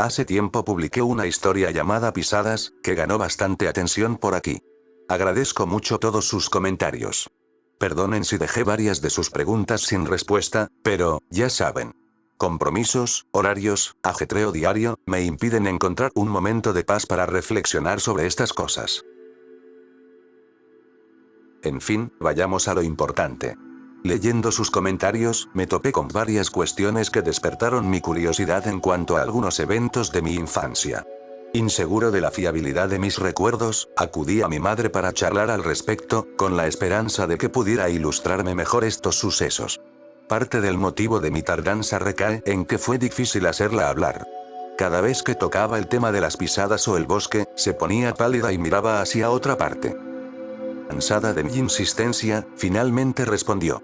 Hace tiempo publiqué una historia llamada Pisadas, que ganó bastante atención por aquí. Agradezco mucho todos sus comentarios. Perdonen si dejé varias de sus preguntas sin respuesta, pero, ya saben. Compromisos, horarios, ajetreo diario, me impiden encontrar un momento de paz para reflexionar sobre estas cosas. En fin, vayamos a lo importante. Leyendo sus comentarios, me topé con varias cuestiones que despertaron mi curiosidad en cuanto a algunos eventos de mi infancia. Inseguro de la fiabilidad de mis recuerdos, acudí a mi madre para charlar al respecto, con la esperanza de que pudiera ilustrarme mejor estos sucesos. Parte del motivo de mi tardanza recae en que fue difícil hacerla hablar. Cada vez que tocaba el tema de las pisadas o el bosque, se ponía pálida y miraba hacia otra parte. Cansada de mi insistencia, finalmente respondió.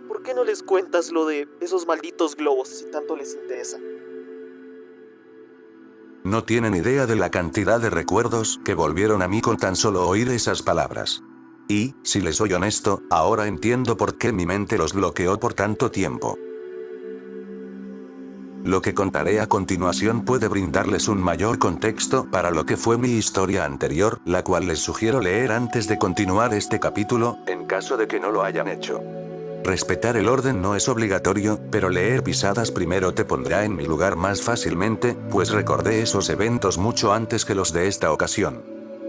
¿Por qué no les cuentas lo de esos malditos globos si tanto les interesa? No tienen idea de la cantidad de recuerdos que volvieron a mí con tan solo oír esas palabras. Y, si les soy honesto, ahora entiendo por qué mi mente los bloqueó por tanto tiempo. Lo que contaré a continuación puede brindarles un mayor contexto para lo que fue mi historia anterior, la cual les sugiero leer antes de continuar este capítulo, en caso de que no lo hayan hecho. Respetar el orden no es obligatorio, pero leer Pisadas primero te pondrá en mi lugar más fácilmente, pues recordé esos eventos mucho antes que los de esta ocasión.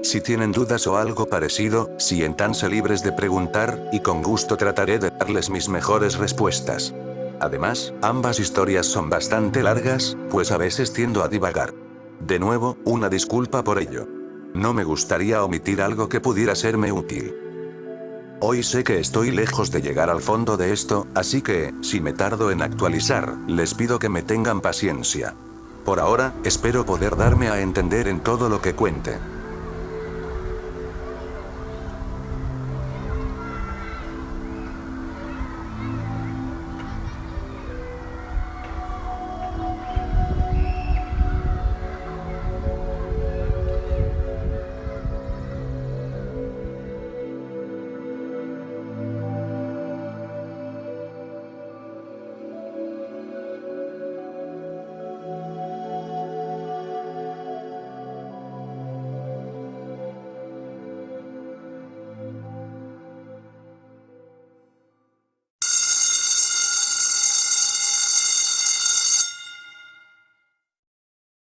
Si tienen dudas o algo parecido, siéntanse libres de preguntar, y con gusto trataré de darles mis mejores respuestas. Además, ambas historias son bastante largas, pues a veces tiendo a divagar. De nuevo, una disculpa por ello. No me gustaría omitir algo que pudiera serme útil. Hoy sé que estoy lejos de llegar al fondo de esto, así que, si me tardo en actualizar, les pido que me tengan paciencia. Por ahora, espero poder darme a entender en todo lo que cuente.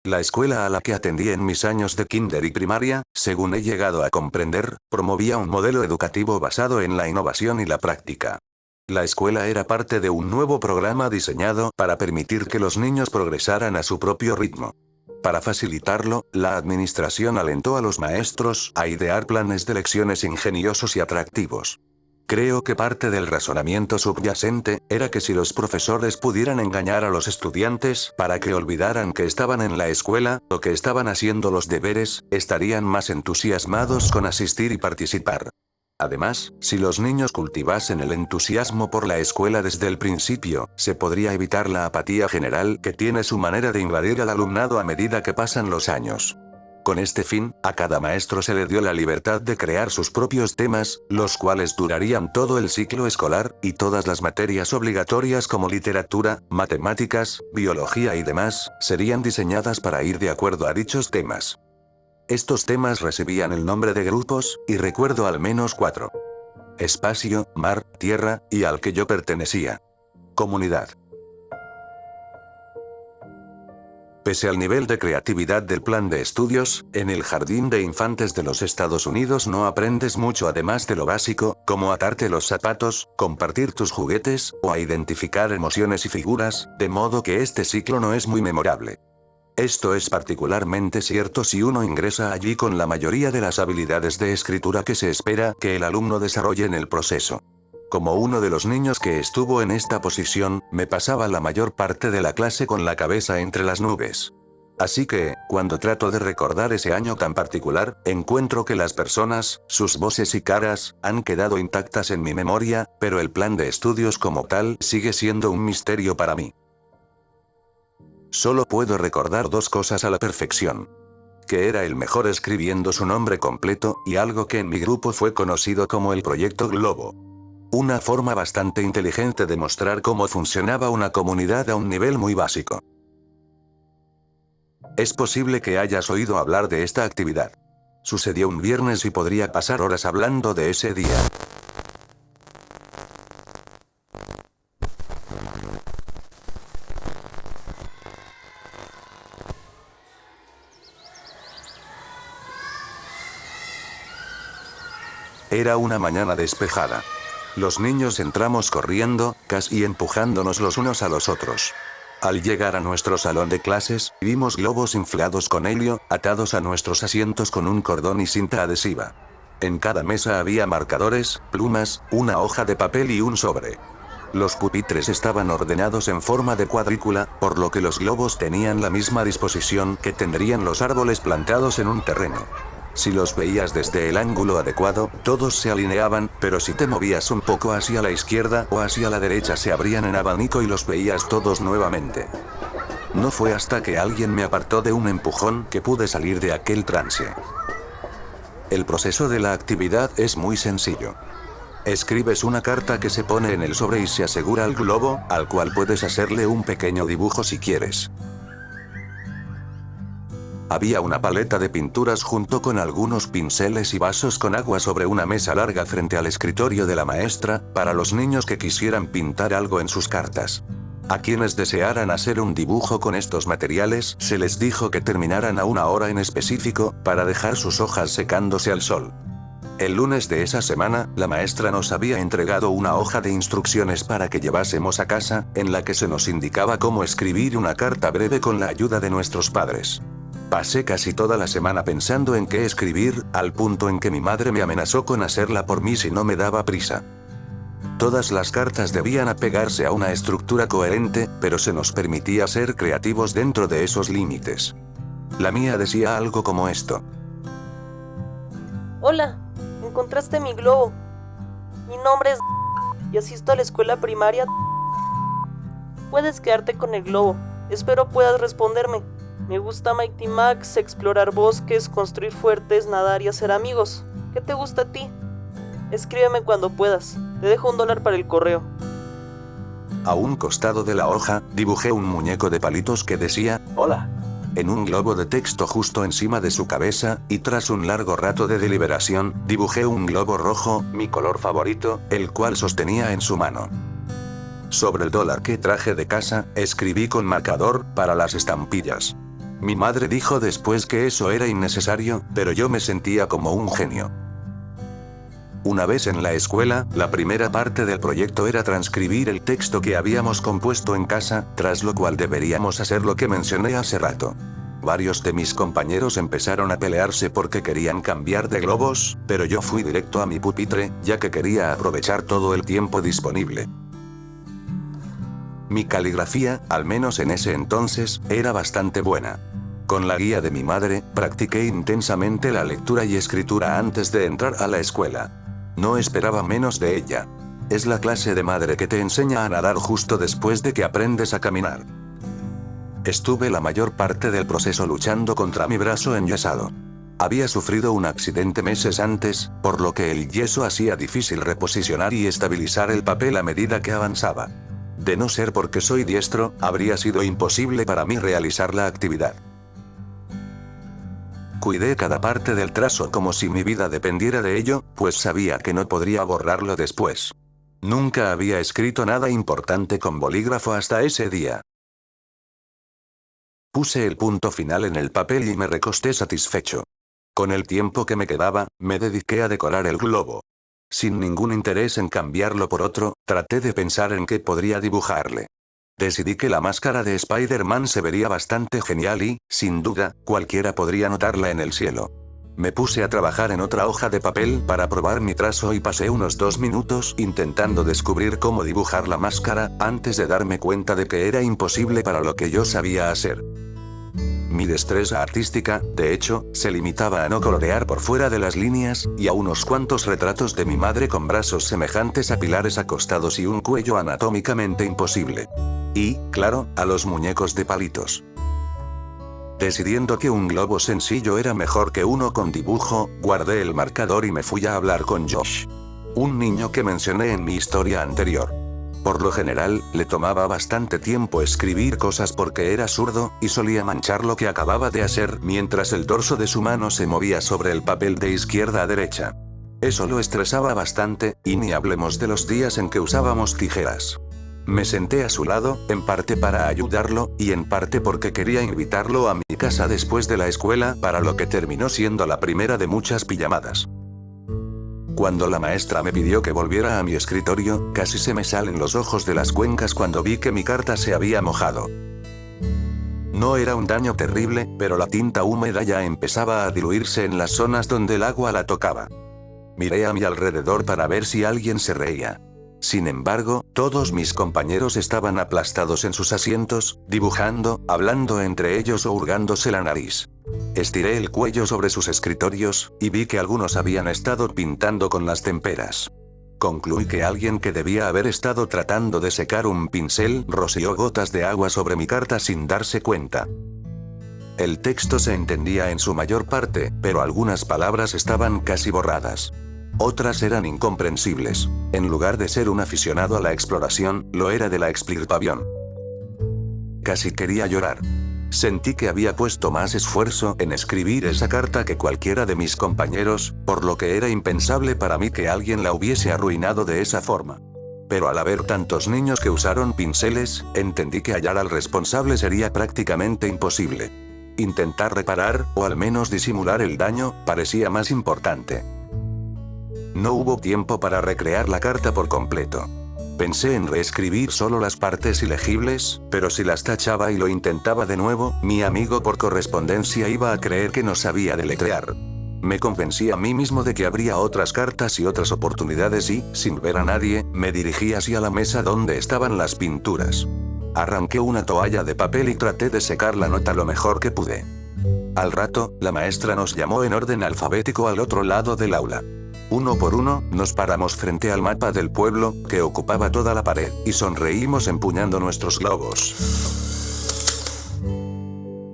La escuela a la que atendí en mis años de kinder y primaria, según he llegado a comprender, promovía un modelo educativo basado en la innovación y la práctica. La escuela era parte de un nuevo programa diseñado para permitir que los niños progresaran a su propio ritmo. Para facilitarlo, la administración alentó a los maestros a idear planes de lecciones ingeniosos y atractivos. Creo que parte del razonamiento subyacente era que si los profesores pudieran engañar a los estudiantes para que olvidaran que estaban en la escuela, o que estaban haciendo los deberes, estarían más entusiasmados con asistir y participar. Además, si los niños cultivasen el entusiasmo por la escuela desde el principio, se podría evitar la apatía general que tiene su manera de invadir al alumnado a medida que pasan los años. Con este fin, a cada maestro se le dio la libertad de crear sus propios temas, los cuales durarían todo el ciclo escolar, y todas las materias obligatorias como literatura, matemáticas, biología y demás, serían diseñadas para ir de acuerdo a dichos temas. Estos temas recibían el nombre de grupos, y recuerdo al menos 4. Espacio, mar, tierra, y al que yo pertenecía. Comunidad. Pese al nivel de creatividad del plan de estudios, en el Jardín de Infantes de los Estados Unidos no aprendes mucho además de lo básico, como atarte los zapatos, compartir tus juguetes, o a identificar emociones y figuras, de modo que este ciclo no es muy memorable. Esto es particularmente cierto si uno ingresa allí con la mayoría de las habilidades de escritura que se espera que el alumno desarrolle en el proceso. Como uno de los niños que estuvo en esta posición, me pasaba la mayor parte de la clase con la cabeza entre las nubes. Así que, cuando trato de recordar ese año tan particular, encuentro que las personas, sus voces y caras, han quedado intactas en mi memoria, pero el plan de estudios como tal sigue siendo un misterio para mí. Solo puedo recordar 2 cosas a la perfección. Que era el mejor escribiendo su nombre completo, y algo que en mi grupo fue conocido como el Proyecto Globo. Una forma bastante inteligente de mostrar cómo funcionaba una comunidad a un nivel muy básico. Es posible que hayas oído hablar de esta actividad. Sucedió un viernes y podría pasar horas hablando de ese día. Era una mañana despejada. Los niños entramos corriendo, casi empujándonos los unos a los otros. Al llegar a nuestro salón de clases, vimos globos inflados con helio, atados a nuestros asientos con un cordón y cinta adhesiva. En cada mesa había marcadores, plumas, una hoja de papel y un sobre. Los pupitres estaban ordenados en forma de cuadrícula, por lo que los globos tenían la misma disposición que tendrían los árboles plantados en un terreno. Si los veías desde el ángulo adecuado, todos se alineaban, pero si te movías un poco hacia la izquierda o hacia la derecha se abrían en abanico y los veías todos nuevamente. No fue hasta que alguien me apartó de un empujón que pude salir de aquel trance. El proceso de la actividad es muy sencillo. Escribes una carta que se pone en el sobre y se asegura al globo, al cual puedes hacerle un pequeño dibujo si quieres. Había una paleta de pinturas junto con algunos pinceles y vasos con agua sobre una mesa larga frente al escritorio de la maestra, para los niños que quisieran pintar algo en sus cartas. A quienes desearan hacer un dibujo con estos materiales, se les dijo que terminaran a una hora en específico, para dejar sus hojas secándose al sol. El lunes de esa semana, la maestra nos había entregado una hoja de instrucciones para que llevásemos a casa, en la que se nos indicaba cómo escribir una carta breve con la ayuda de nuestros padres. Pasé casi toda la semana pensando en qué escribir, al punto en que mi madre me amenazó con hacerla por mí si no me daba prisa. Todas las cartas debían apegarse a una estructura coherente, pero se nos permitía ser creativos dentro de esos límites. La mía decía algo como esto. Hola, encontraste mi globo. Mi nombre es y asisto a la escuela primaria. Puedes quedarte con el globo. Espero puedas responderme. Me gusta Mighty Max, explorar bosques, construir fuertes, nadar y hacer amigos. ¿Qué te gusta a ti? Escríbeme cuando puedas. Te dejo $1 para el correo. A un costado de la hoja, dibujé un muñeco de palitos que decía, «Hola», en un globo de texto justo encima de su cabeza, y tras un largo rato de deliberación, dibujé un globo rojo, mi color favorito, el cual sostenía en su mano. Sobre el $1 que traje de casa, escribí con marcador, para las estampillas. Mi madre dijo después que eso era innecesario, pero yo me sentía como un genio. Una vez en la escuela, la primera parte del proyecto era transcribir el texto que habíamos compuesto en casa, tras lo cual deberíamos hacer lo que mencioné hace rato. Varios de mis compañeros empezaron a pelearse porque querían cambiar de globos, pero yo fui directo a mi pupitre, ya que quería aprovechar todo el tiempo disponible. Mi caligrafía, al menos en ese entonces, era bastante buena. Con la guía de mi madre, practiqué intensamente la lectura y escritura antes de entrar a la escuela. No esperaba menos de ella. Es la clase de madre que te enseña a nadar justo después de que aprendes a caminar. Estuve la mayor parte del proceso luchando contra mi brazo enyesado. Había sufrido un accidente meses antes, por lo que el yeso hacía difícil reposicionar y estabilizar el papel a medida que avanzaba. De no ser porque soy diestro, habría sido imposible para mí realizar la actividad. Cuidé cada parte del trazo como si mi vida dependiera de ello, pues sabía que no podría borrarlo después. Nunca había escrito nada importante con bolígrafo hasta ese día. Puse el punto final en el papel y me recosté satisfecho. Con el tiempo que me quedaba, me dediqué a decorar el globo. Sin ningún interés en cambiarlo por otro, traté de pensar en qué podría dibujarle. Decidí que la máscara de Spider-Man se vería bastante genial y, sin duda, cualquiera podría notarla en el cielo. Me puse a trabajar en otra hoja de papel para probar mi trazo y pasé unos 2 minutos intentando descubrir cómo dibujar la máscara, antes de darme cuenta de que era imposible para lo que yo sabía hacer. Mi destreza artística, de hecho, se limitaba a no colorear por fuera de las líneas, y a unos cuantos retratos de mi madre con brazos semejantes a pilares acostados y un cuello anatómicamente imposible. Y, claro, a los muñecos de palitos. Decidiendo que un globo sencillo era mejor que uno con dibujo, guardé el marcador y me fui a hablar con Josh. Un niño que mencioné en mi historia anterior. Por lo general, le tomaba bastante tiempo escribir cosas porque era zurdo, y solía manchar lo que acababa de hacer mientras el dorso de su mano se movía sobre el papel de izquierda a derecha. Eso lo estresaba bastante, y ni hablemos de los días en que usábamos tijeras. Me senté a su lado, en parte para ayudarlo, y en parte porque quería invitarlo a mi casa después de la escuela, para lo que terminó siendo la primera de muchas pijamadas. Cuando la maestra me pidió que volviera a mi escritorio, casi se me salen los ojos de las cuencas cuando vi que mi carta se había mojado. No era un daño terrible, pero la tinta húmeda ya empezaba a diluirse en las zonas donde el agua la tocaba. Miré a mi alrededor para ver si alguien se reía. Sin embargo, todos mis compañeros estaban aplastados en sus asientos, dibujando, hablando entre ellos o hurgándose la nariz. Estiré el cuello sobre sus escritorios, y vi que algunos habían estado pintando con las temperas. Concluí que alguien que debía haber estado tratando de secar un pincel roció gotas de agua sobre mi carta sin darse cuenta. El texto se entendía en su mayor parte, pero algunas palabras estaban casi borradas. Otras eran incomprensibles. En lugar de ser un aficionado a la exploración, lo era de la explicación. Casi quería llorar. Sentí que había puesto más esfuerzo en escribir esa carta que cualquiera de mis compañeros, por lo que era impensable para mí que alguien la hubiese arruinado de esa forma. Pero al haber tantos niños que usaron pinceles, entendí que hallar al responsable sería prácticamente imposible. Intentar reparar, o al menos disimular el daño, parecía más importante. No hubo tiempo para recrear la carta por completo. Pensé en reescribir solo las partes ilegibles, pero si las tachaba y lo intentaba de nuevo, mi amigo por correspondencia iba a creer que no sabía deletrear. Me convencí a mí mismo de que habría otras cartas y otras oportunidades y, sin ver a nadie, me dirigí hacia la mesa donde estaban las pinturas. Arranqué una toalla de papel y traté de secar la nota lo mejor que pude. Al rato, la maestra nos llamó en orden alfabético al otro lado del aula. Uno por uno, nos paramos frente al mapa del pueblo, que ocupaba toda la pared, y sonreímos empuñando nuestros globos.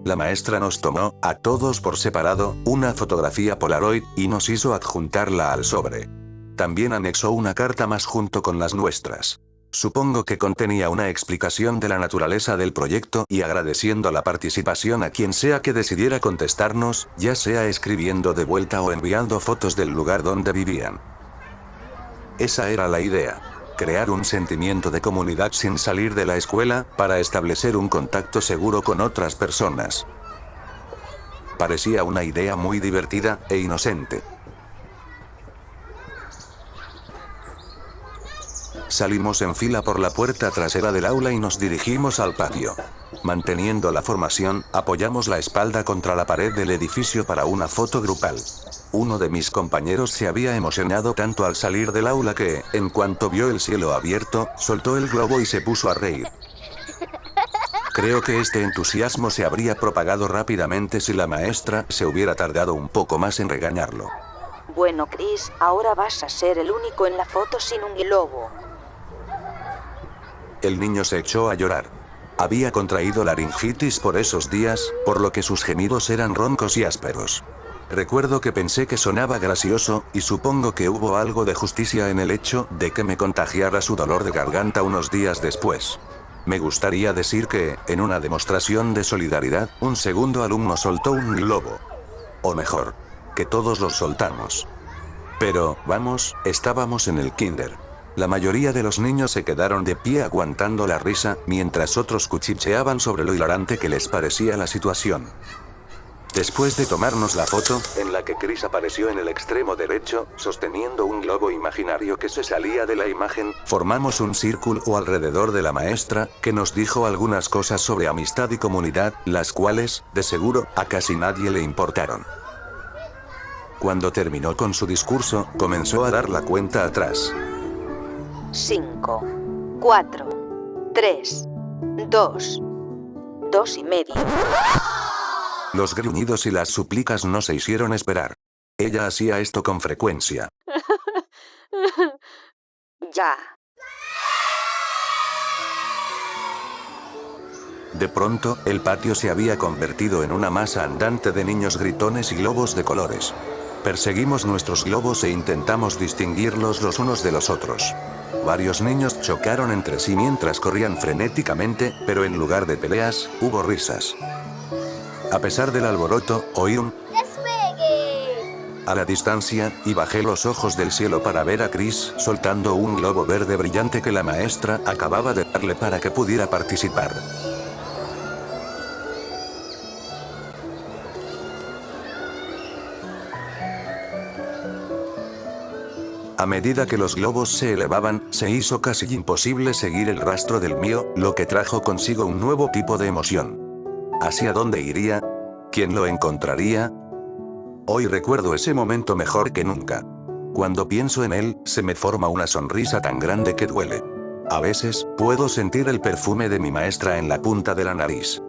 La maestra nos tomó, a todos por separado, una fotografía Polaroid, y nos hizo adjuntarla al sobre. También anexó una carta más junto con las nuestras. Supongo que contenía una explicación de la naturaleza del proyecto y agradeciendo la participación a quien sea que decidiera contestarnos, ya sea escribiendo de vuelta o enviando fotos del lugar donde vivían. Esa era la idea. Crear un sentimiento de comunidad sin salir de la escuela, para establecer un contacto seguro con otras personas. Parecía una idea muy divertida e inocente. Salimos en fila por la puerta trasera del aula y nos dirigimos al patio. Manteniendo la formación, apoyamos la espalda contra la pared del edificio para una foto grupal. Uno de mis compañeros se había emocionado tanto al salir del aula que, en cuanto vio el cielo abierto, soltó el globo y se puso a reír. Creo que este entusiasmo se habría propagado rápidamente si la maestra se hubiera tardado un poco más en regañarlo. Bueno, Chris, ahora vas a ser el único en la foto sin un globo. El niño se echó a llorar. Había contraído laringitis por esos días, por lo que sus gemidos eran roncos y ásperos. Recuerdo que pensé que sonaba gracioso, y supongo que hubo algo de justicia en el hecho de que me contagiara su dolor de garganta unos días después. Me gustaría decir que, en una demostración de solidaridad, un segundo alumno soltó un globo. O mejor, que todos los soltamos. Pero, vamos, estábamos en el kinder. La mayoría de los niños se quedaron de pie aguantando la risa, mientras otros cuchicheaban sobre lo hilarante que les parecía la situación. Después de tomarnos la foto, en la que Chris apareció en el extremo derecho, sosteniendo un globo imaginario que se salía de la imagen, formamos un círculo alrededor de la maestra, que nos dijo algunas cosas sobre amistad y comunidad, las cuales, de seguro, a casi nadie le importaron. Cuando terminó con su discurso, comenzó a dar la cuenta atrás. 5, 4, 3, 2, 2 y medio. Los gruñidos y las súplicas no se hicieron esperar. Ella hacía esto con frecuencia. Ya. De pronto, el patio se había convertido en una masa andante de niños gritones y globos de colores. Perseguimos nuestros globos e intentamos distinguirlos los unos de los otros. Varios niños chocaron entre sí mientras corrían frenéticamente, pero en lugar de peleas, hubo risas. A pesar del alboroto, oí un ¡Despegue! a la distancia, y bajé los ojos del cielo para ver a Chris soltando un globo verde brillante que la maestra acababa de darle para que pudiera participar. A medida que los globos se elevaban, se hizo casi imposible seguir el rastro del mío, lo que trajo consigo un nuevo tipo de emoción. ¿Hacia dónde iría? ¿Quién lo encontraría? Hoy recuerdo ese momento mejor que nunca. Cuando pienso en él, se me forma una sonrisa tan grande que duele. A veces, puedo sentir el perfume de mi maestra en la punta de la nariz.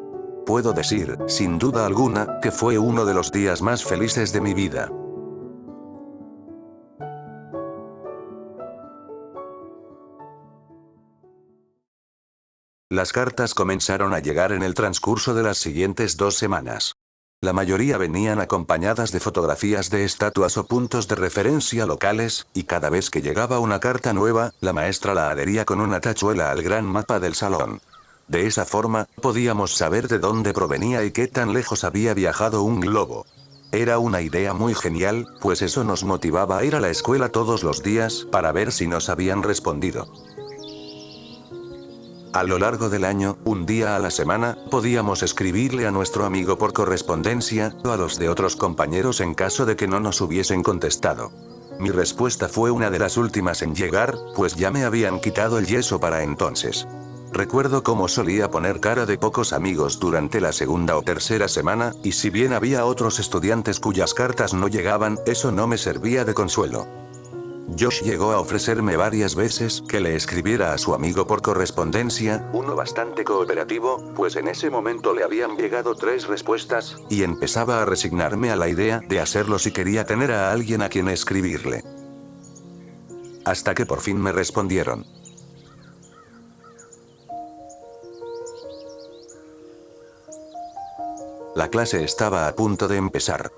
Puedo decir, sin duda alguna, que fue uno de los días más felices de mi vida. Las cartas comenzaron a llegar en el transcurso de las siguientes 2 semanas. La mayoría venían acompañadas de fotografías de estatuas o puntos de referencia locales, y cada vez que llegaba una carta nueva, la maestra la adhería con una tachuela al gran mapa del salón. De esa forma, podíamos saber de dónde provenía y qué tan lejos había viajado un globo. Era una idea muy genial, pues eso nos motivaba a ir a la escuela todos los días para ver si nos habían respondido. A lo largo del año, un día a la semana, podíamos escribirle a nuestro amigo por correspondencia, o a los de otros compañeros en caso de que no nos hubiesen contestado. Mi respuesta fue una de las últimas en llegar, pues ya me habían quitado el yeso para entonces. Recuerdo cómo solía poner cara de pocos amigos durante la segunda o tercera semana, y si bien había otros estudiantes cuyas cartas no llegaban, eso no me servía de consuelo. Josh llegó a ofrecerme varias veces que le escribiera a su amigo por correspondencia, uno bastante cooperativo, pues en ese momento le habían llegado 3 respuestas, y empezaba a resignarme a la idea de hacerlo si quería tener a alguien a quien escribirle. Hasta que por fin me respondieron. La clase estaba a punto de empezar.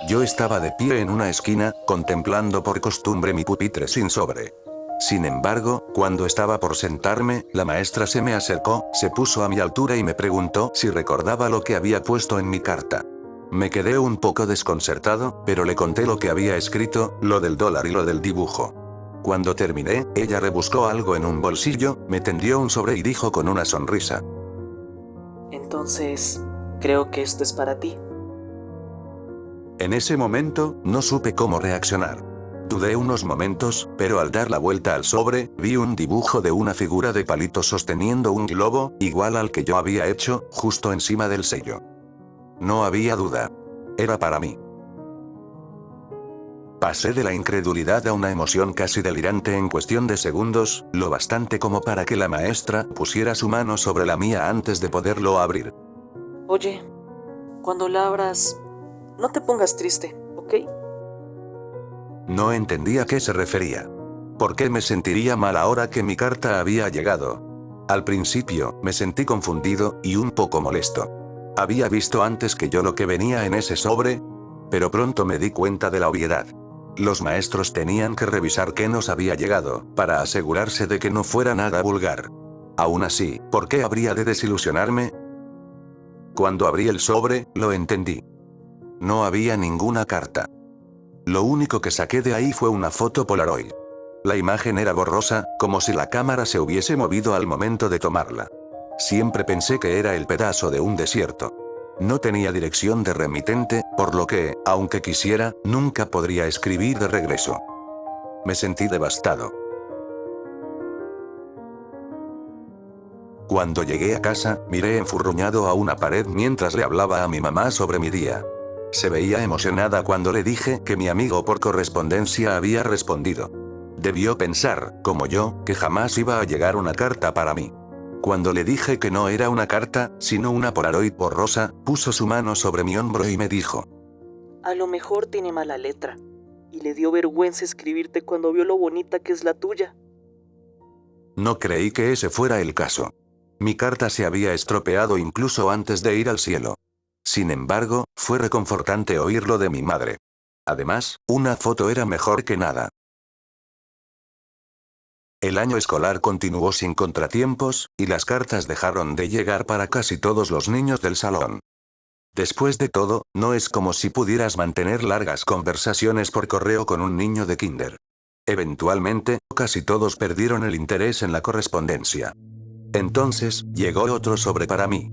Yo estaba de pie en una esquina, contemplando por costumbre mi pupitre sin sobre. Sin embargo, cuando estaba por sentarme, la maestra se me acercó, se puso a mi altura y me preguntó si recordaba lo que había puesto en mi carta. Me quedé un poco desconcertado, pero le conté lo que había escrito, lo del dólar y lo del dibujo. Cuando terminé, ella rebuscó algo en un bolsillo, me tendió un sobre y dijo con una sonrisa: Entonces, creo que esto es para ti. En ese momento, no supe cómo reaccionar. Dudé unos momentos, pero al dar la vuelta al sobre, vi un dibujo de una figura de palito sosteniendo un globo, igual al que yo había hecho, justo encima del sello. No había duda. Era para mí. Pasé de la incredulidad a una emoción casi delirante en cuestión de segundos, lo bastante como para que la maestra pusiera su mano sobre la mía antes de poderlo abrir. Oye, cuando la abras, no te pongas triste, ¿ok? No entendía a qué se refería. ¿Por qué me sentiría mal ahora que mi carta había llegado? Al principio, me sentí confundido y un poco molesto. Había visto antes que yo lo que venía en ese sobre, pero pronto me di cuenta de la obviedad. Los maestros tenían que revisar qué nos había llegado, para asegurarse de que no fuera nada vulgar. Aún así, ¿por qué habría de desilusionarme? Cuando abrí el sobre, lo entendí. No había ninguna carta. Lo único que saqué de ahí fue una foto Polaroid. La imagen era borrosa, como si la cámara se hubiese movido al momento de tomarla. Siempre pensé que era el pedazo de un desierto. No tenía dirección de remitente, por lo que, aunque quisiera, nunca podría escribir de regreso. Me sentí devastado. Cuando llegué a casa, miré enfurruñado a una pared mientras le hablaba a mi mamá sobre mi día. Se veía emocionada cuando le dije que mi amigo por correspondencia había respondido. Debió pensar, como yo, que jamás iba a llegar una carta para mí. Cuando le dije que no era una carta, sino una Polaroid borrosa, puso su mano sobre mi hombro y me dijo: A lo mejor tiene mala letra, y le dio vergüenza escribirte cuando vio lo bonita que es la tuya. No creí que ese fuera el caso. Mi carta se había estropeado incluso antes de ir al cielo. Sin embargo, fue reconfortante oírlo de mi madre. Además, una foto era mejor que nada. El año escolar continuó sin contratiempos, y las cartas dejaron de llegar para casi todos los niños del salón. Después de todo, no es como si pudieras mantener largas conversaciones por correo con un niño de kinder. Eventualmente, casi todos perdieron el interés en la correspondencia. Entonces, llegó otro sobre para mí.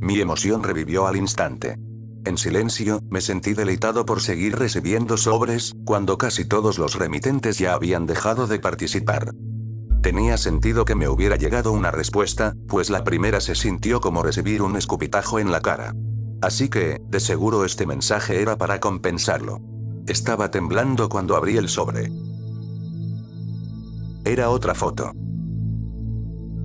Mi emoción revivió al instante. En silencio, me sentí deleitado por seguir recibiendo sobres, cuando casi todos los remitentes ya habían dejado de participar. Tenía sentido que me hubiera llegado una respuesta, pues la primera se sintió como recibir un escupitajo en la cara. Así que, de seguro este mensaje era para compensarlo. Estaba temblando cuando abrí el sobre. Era otra foto.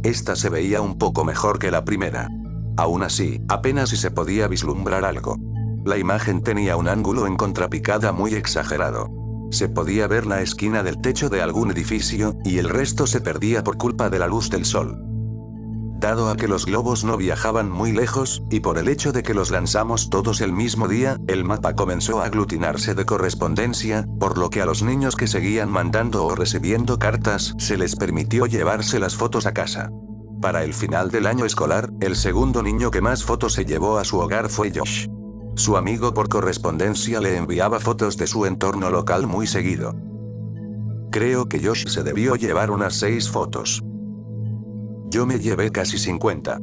Esta se veía un poco mejor que la primera. Aún así, apenas si se podía vislumbrar algo. La imagen tenía un ángulo en contrapicada muy exagerado. Se podía ver la esquina del techo de algún edificio, y el resto se perdía por culpa de la luz del sol. Dado a que los globos no viajaban muy lejos, y por el hecho de que los lanzamos todos el mismo día, el mapa comenzó a aglutinarse de correspondencia, por lo que a los niños que seguían mandando o recibiendo cartas, se les permitió llevarse las fotos a casa. Para el final del año escolar, el segundo niño que más fotos se llevó a su hogar fue Josh. Su amigo por correspondencia le enviaba fotos de su entorno local muy seguido. Creo que Josh se debió llevar unas 6 fotos. Yo me llevé casi 50.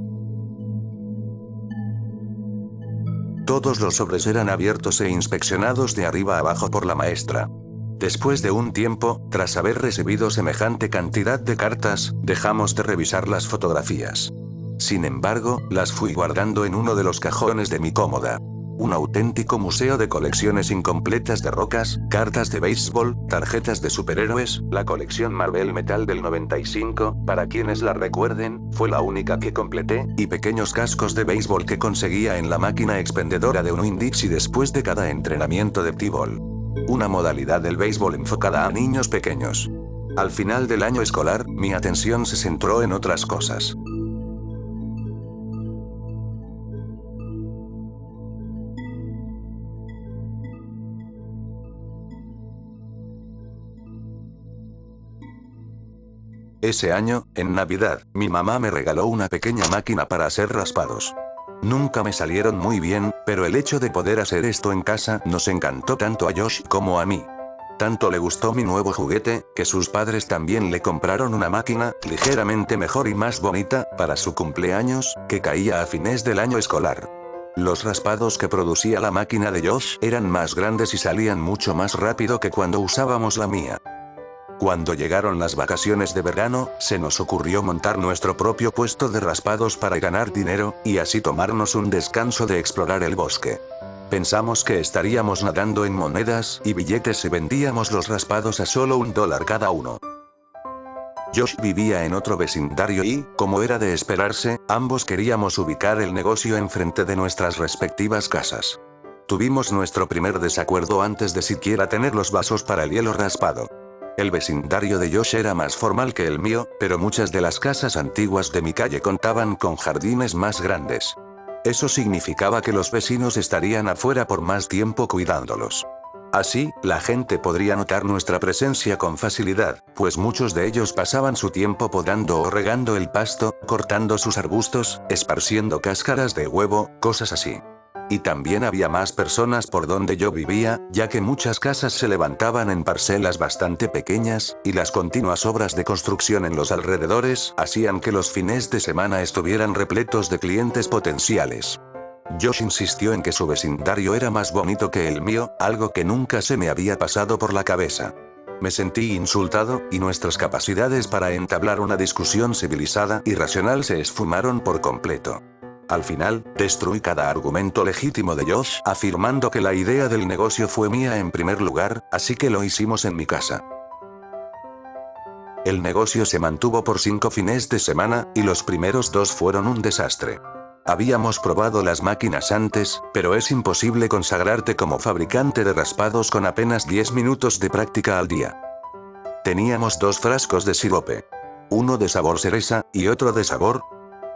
Todos los sobres eran abiertos e inspeccionados de arriba a abajo por la maestra. Después de un tiempo, tras haber recibido semejante cantidad de cartas, dejamos de revisar las fotografías. Sin embargo, las fui guardando en uno de los cajones de mi cómoda. Un auténtico museo de colecciones incompletas de rocas, cartas de béisbol, tarjetas de superhéroes, la colección Marvel Metal del 95, para quienes la recuerden, fue la única que completé, y pequeños cascos de béisbol que conseguía en la máquina expendedora de un Winn-Dixie después de cada entrenamiento de T-ball. Una modalidad del béisbol enfocada a niños pequeños. Al final del año escolar, mi atención se centró en otras cosas. Ese año, en Navidad, mi mamá me regaló una pequeña máquina para hacer raspados. Nunca me salieron muy bien, pero el hecho de poder hacer esto en casa nos encantó tanto a Josh como a mí. Tanto le gustó mi nuevo juguete, que sus padres también le compraron una máquina, ligeramente mejor y más bonita, para su cumpleaños, que caía a fines del año escolar. Los raspados que producía la máquina de Josh eran más grandes y salían mucho más rápido que cuando usábamos la mía. Cuando llegaron las vacaciones de verano, se nos ocurrió montar nuestro propio puesto de raspados para ganar dinero, y así tomarnos un descanso de explorar el bosque. Pensamos que estaríamos nadando en monedas y billetes si vendíamos los raspados a solo $1 cada uno. Josh vivía en otro vecindario y, como era de esperarse, ambos queríamos ubicar el negocio enfrente de nuestras respectivas casas. Tuvimos nuestro primer desacuerdo antes de siquiera tener los vasos para el hielo raspado. El vecindario de Josh era más formal que el mío, pero muchas de las casas antiguas de mi calle contaban con jardines más grandes. Eso significaba que los vecinos estarían afuera por más tiempo cuidándolos. Así, la gente podría notar nuestra presencia con facilidad, pues muchos de ellos pasaban su tiempo podando o regando el pasto, cortando sus arbustos, esparciendo cáscaras de huevo, cosas así. Y también había más personas por donde yo vivía, ya que muchas casas se levantaban en parcelas bastante pequeñas, y las continuas obras de construcción en los alrededores hacían que los fines de semana estuvieran repletos de clientes potenciales. Josh insistió en que su vecindario era más bonito que el mío, algo que nunca se me había pasado por la cabeza. Me sentí insultado, y nuestras capacidades para entablar una discusión civilizada y racional se esfumaron por completo. Al final, destruí cada argumento legítimo de Josh, afirmando que la idea del negocio fue mía en primer lugar, así que lo hicimos en mi casa. El negocio se mantuvo por 5 fines de semana, y los primeros 2 fueron un desastre. Habíamos probado las máquinas antes, pero es imposible consagrarte como fabricante de raspados con apenas 10 minutos de práctica al día. Teníamos 2 frascos de sirope. Uno de sabor cereza, y otro de sabor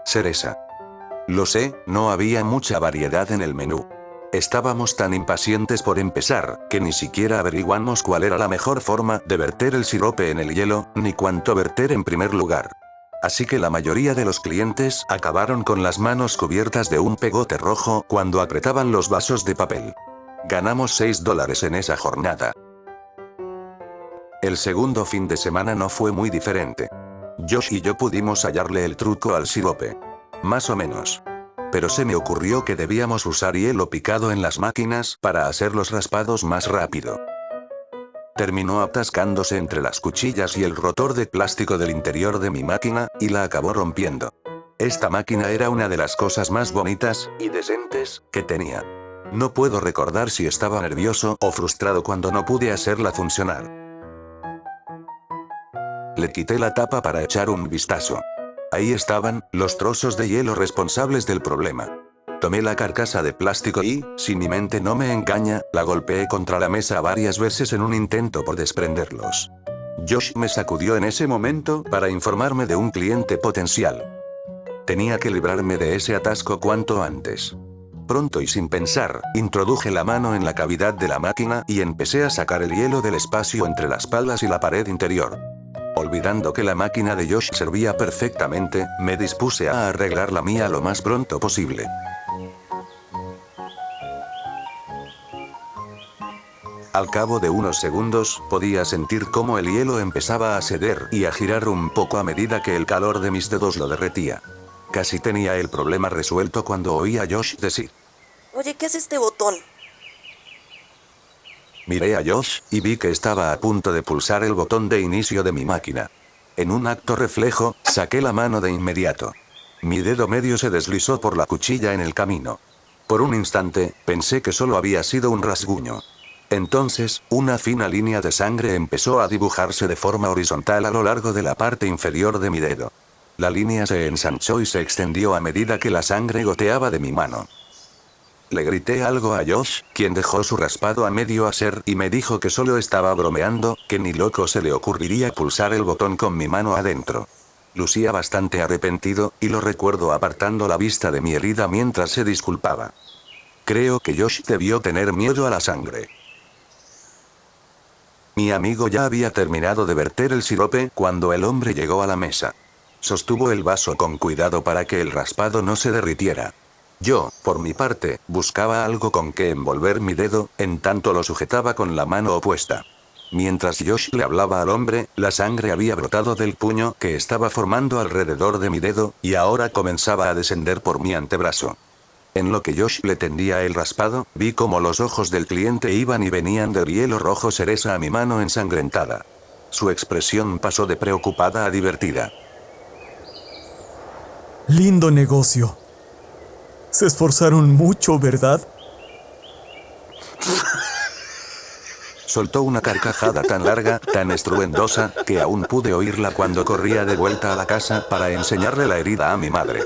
cereza. Lo sé, no había mucha variedad en el menú. Estábamos tan impacientes por empezar, que ni siquiera averiguamos cuál era la mejor forma de verter el sirope en el hielo, ni cuánto verter en primer lugar. Así que la mayoría de los clientes acabaron con las manos cubiertas de un pegote rojo cuando apretaban los vasos de papel. Ganamos $6 en esa jornada. El segundo fin de semana no fue muy diferente. Josh y yo pudimos hallarle el truco al sirope. Más o menos. Pero se me ocurrió que debíamos usar hielo picado en las máquinas para hacer los raspados más rápido. Terminó atascándose entre las cuchillas y el rotor de plástico del interior de mi máquina, y la acabó rompiendo. Esta máquina era una de las cosas más bonitas y decentes que tenía. No puedo recordar si estaba nervioso o frustrado cuando no pude hacerla funcionar. Le quité la tapa para echar un vistazo. Ahí estaban los trozos de hielo responsables del problema. Tomé la carcasa de plástico y, si mi mente no me engaña, la golpeé contra la mesa varias veces en un intento por desprenderlos. Josh me sacudió en ese momento para informarme de un cliente potencial. Tenía que librarme de ese atasco cuanto antes. Pronto y sin pensar, introduje la mano en la cavidad de la máquina y empecé a sacar el hielo del espacio entre las palas y la pared interior. Olvidando que la máquina de Josh servía perfectamente, me dispuse a arreglar la mía lo más pronto posible. Al cabo de unos segundos, podía sentir cómo el hielo empezaba a ceder y a girar un poco a medida que el calor de mis dedos lo derretía. Casi tenía el problema resuelto cuando oí a Josh decir: Oye, ¿qué hace este botón? Miré a Josh, y vi que estaba a punto de pulsar el botón de inicio de mi máquina. En un acto reflejo, saqué la mano de inmediato. Mi dedo medio se deslizó por la cuchilla en el camino. Por un instante, pensé que solo había sido un rasguño. Entonces, una fina línea de sangre empezó a dibujarse de forma horizontal a lo largo de la parte inferior de mi dedo. La línea se ensanchó y se extendió a medida que la sangre goteaba de mi mano. Le grité algo a Josh, quien dejó su raspado a medio hacer y me dijo que solo estaba bromeando, que ni loco se le ocurriría pulsar el botón con mi mano adentro. Lucía bastante arrepentido, y lo recuerdo apartando la vista de mi herida mientras se disculpaba. Creo que Josh debió tener miedo a la sangre. Mi amigo ya había terminado de verter el sirope cuando el hombre llegó a la mesa. Sostuvo el vaso con cuidado para que el raspado no se derritiera. Yo, por mi parte, buscaba algo con que envolver mi dedo, en tanto lo sujetaba con la mano opuesta. Mientras Josh le hablaba al hombre, la sangre había brotado del puño que estaba formando alrededor de mi dedo, y ahora comenzaba a descender por mi antebrazo. En lo que Josh le tendía el raspado, vi cómo los ojos del cliente iban y venían del hielo rojo cereza a mi mano ensangrentada. Su expresión pasó de preocupada a divertida. Lindo negocio. Se esforzaron mucho, ¿verdad? Soltó una carcajada tan larga, tan estruendosa, que aún pude oírla cuando corría de vuelta a la casa para enseñarle la herida a mi madre.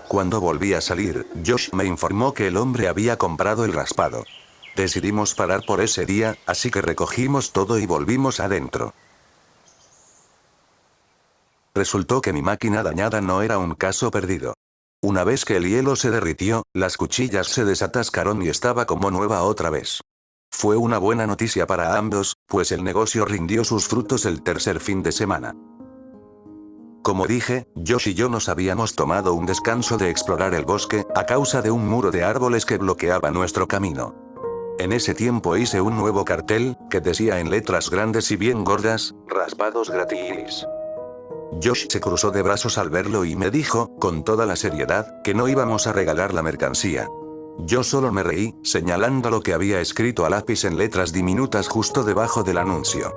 Cuando volví a salir, Josh me informó que el hombre había comprado el raspado. Decidimos parar por ese día, así que recogimos todo y volvimos adentro. Resultó que mi máquina dañada no era un caso perdido. Una vez que el hielo se derritió, las cuchillas se desatascaron y estaba como nueva otra vez. Fue una buena noticia para ambos, pues el negocio rindió sus frutos el tercer fin de semana. Como dije, Josh y yo nos habíamos tomado un descanso de explorar el bosque, a causa de un muro de árboles que bloqueaba nuestro camino. En ese tiempo hice un nuevo cartel, que decía en letras grandes y bien gordas: raspados gratis. Josh se cruzó de brazos al verlo y me dijo, con toda la seriedad, que no íbamos a regalar la mercancía. Yo solo me reí, señalando lo que había escrito a lápiz en letras diminutas justo debajo del anuncio.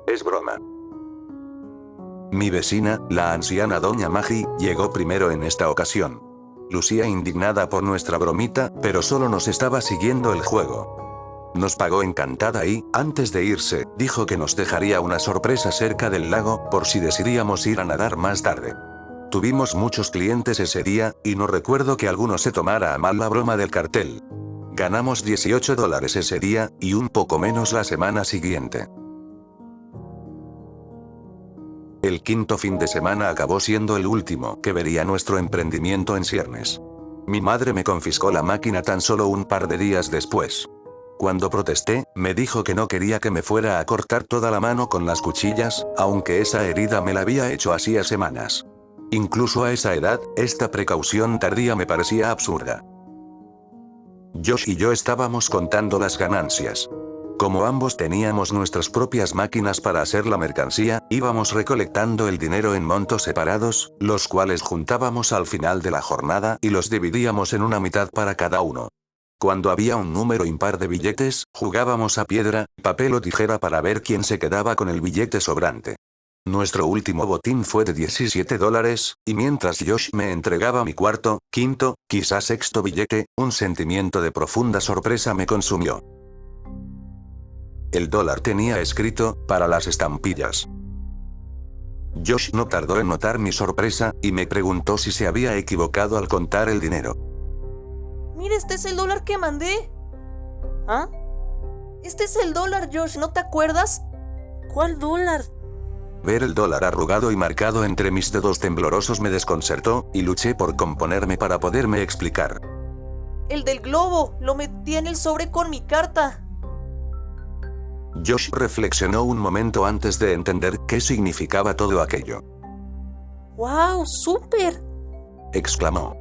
Es broma. Mi vecina, la anciana doña Maggie, llegó primero en esta ocasión. Lucía indignada por nuestra bromita, pero solo nos estaba siguiendo el juego. Nos pagó encantada y, antes de irse, dijo que nos dejaría una sorpresa cerca del lago, por si decidíamos ir a nadar más tarde. Tuvimos muchos clientes ese día, y no recuerdo que alguno se tomara a mal la broma del cartel. Ganamos $18 ese día, y un poco menos la semana siguiente. El quinto fin de semana acabó siendo el último que vería nuestro emprendimiento en ciernes. Mi madre me confiscó la máquina tan solo un par de días después. Cuando protesté, me dijo que no quería que me fuera a cortar toda la mano con las cuchillas, aunque esa herida me la había hecho hacía semanas. Incluso a esa edad, esta precaución tardía me parecía absurda. Josh y yo estábamos contando las ganancias. Como ambos teníamos nuestras propias máquinas para hacer la mercancía, íbamos recolectando el dinero en montos separados, los cuales juntábamos al final de la jornada y los dividíamos en una mitad para cada uno. Cuando había un número impar de billetes, jugábamos a piedra, papel o tijera para ver quién se quedaba con el billete sobrante. Nuestro último botín fue de $17, y mientras Josh me entregaba mi cuarto, quinto, quizás sexto billete, un sentimiento de profunda sorpresa me consumió. El dólar tenía escrito, para las estampillas. Josh no tardó en notar mi sorpresa, y me preguntó si se había equivocado al contar el dinero. Mira, este es el dólar que mandé. ¿Ah? Este es el dólar, Josh, ¿no te acuerdas? ¿Cuál dólar? Ver el dólar arrugado y marcado entre mis dedos temblorosos me desconcertó, y luché por componerme para poderme explicar. El del globo, lo metí en el sobre con mi carta. Josh reflexionó un momento antes de entender qué significaba todo aquello. ¡Wow! ¡Súper! Exclamó.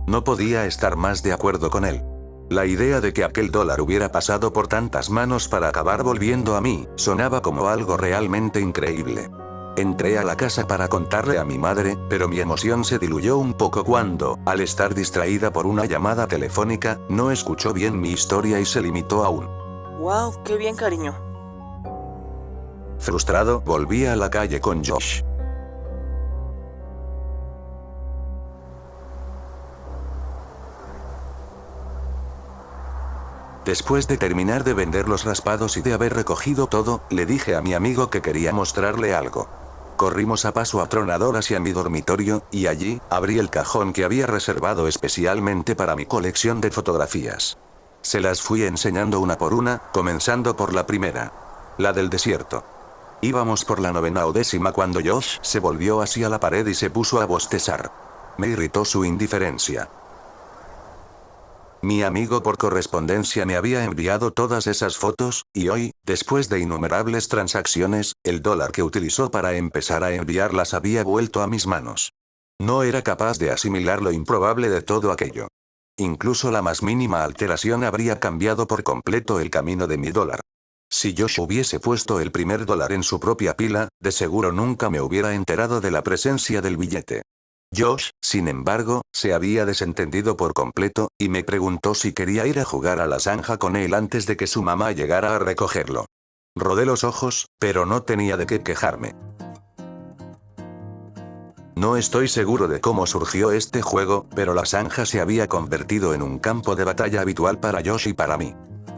No podía estar más de acuerdo con él. La idea de que aquel dólar hubiera pasado por tantas manos para acabar volviendo a mí, sonaba como algo realmente increíble. Entré a la casa para contarle a mi madre, pero mi emoción se diluyó un poco cuando, al estar distraída por una llamada telefónica, no escuchó bien mi historia y se limitó a un ¡Wow! ¡Qué bien, cariño! Frustrado, volví a la calle con Josh. Después de terminar de vender los raspados y de haber recogido todo, le dije a mi amigo que quería mostrarle algo. Corrimos a paso atronador hacia mi dormitorio, y allí, abrí el cajón que había reservado especialmente para mi colección de fotografías. Se las fui enseñando una por una, comenzando por la primera. La del desierto. Íbamos por la 9ª o 10ª cuando Josh se volvió hacia la pared y se puso a bostezar. Me irritó su indiferencia. Mi amigo por correspondencia me había enviado todas esas fotos, y hoy, después de innumerables transacciones, el dólar que utilizó para empezar a enviarlas había vuelto a mis manos. No era capaz de asimilar lo improbable de todo aquello. Incluso la más mínima alteración habría cambiado por completo el camino de mi dólar. Si Josh hubiese puesto el primer dólar en su propia pila, de seguro nunca me hubiera enterado de la presencia del billete. Josh, sin embargo, se había desentendido por completo, y me preguntó si quería ir a jugar a la zanja con él antes de que su mamá llegara a recogerlo. Rodé los ojos, pero no tenía de qué quejarme. No estoy seguro de cómo surgió este juego, pero la zanja se había convertido en un campo de batalla habitual para Josh y para mí.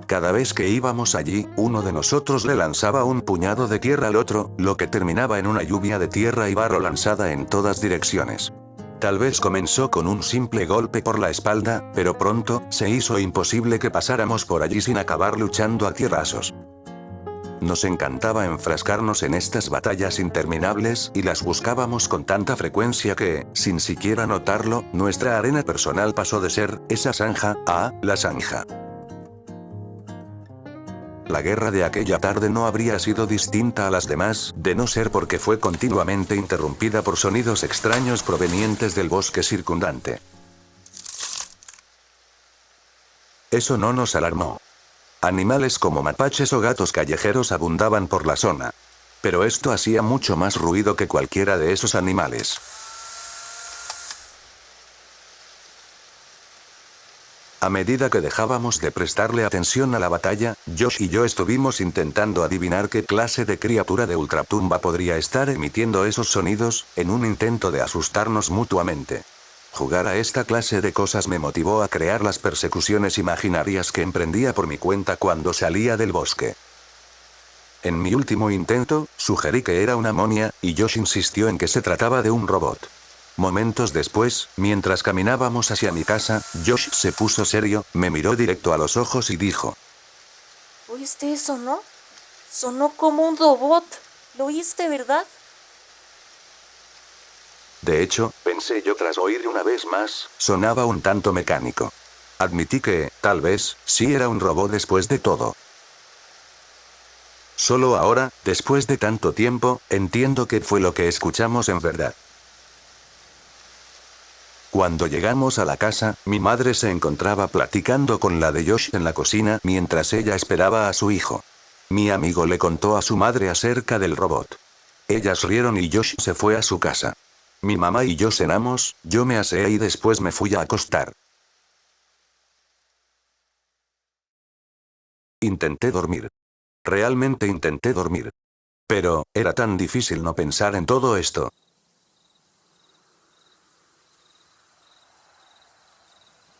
Cada vez que íbamos allí, uno de nosotros le lanzaba un puñado de tierra al otro, lo que terminaba en una lluvia de tierra y barro lanzada en todas direcciones. Tal vez comenzó con un simple golpe por la espalda, pero pronto, se hizo imposible que pasáramos por allí sin acabar luchando a tierrazos. Nos encantaba enfrascarnos en estas batallas interminables, y las buscábamos con tanta frecuencia que, sin siquiera notarlo, nuestra arena personal pasó de ser, esa zanja, a, la zanja. La guerra de aquella tarde no habría sido distinta a las demás, de no ser porque fue continuamente interrumpida por sonidos extraños provenientes del bosque circundante. Eso no nos alarmó. Animales como mapaches o gatos callejeros abundaban por la zona. Pero esto hacía mucho más ruido que cualquiera de esos animales. A medida que dejábamos de prestarle atención a la batalla, Josh y yo estuvimos intentando adivinar qué clase de criatura de ultratumba podría estar emitiendo esos sonidos, en un intento de asustarnos mutuamente. Jugar a esta clase de cosas me motivó a crear las persecuciones imaginarias que emprendía por mi cuenta cuando salía del bosque. En mi último intento, sugerí que era una momia, y Josh insistió en que se trataba de un robot. Momentos después, mientras caminábamos hacia mi casa, Josh se puso serio, me miró directo a los ojos y dijo: ¿Oíste eso, no? Sonó como un robot. ¿Lo oíste, verdad? De hecho, pensé yo tras oír una vez más, sonaba un tanto mecánico. Admití que, tal vez, sí era un robot después de todo. Solo ahora, después de tanto tiempo, entiendo qué fue lo que escuchamos en verdad. Cuando llegamos a la casa, mi madre se encontraba platicando con la de Josh en la cocina mientras ella esperaba a su hijo. Mi amigo le contó a su madre acerca del robot. Ellas rieron y Josh se fue a su casa. Mi mamá y yo cenamos, yo me aseé y después me fui a acostar. Intenté dormir. Realmente intenté dormir. Pero, era tan difícil no pensar en todo esto.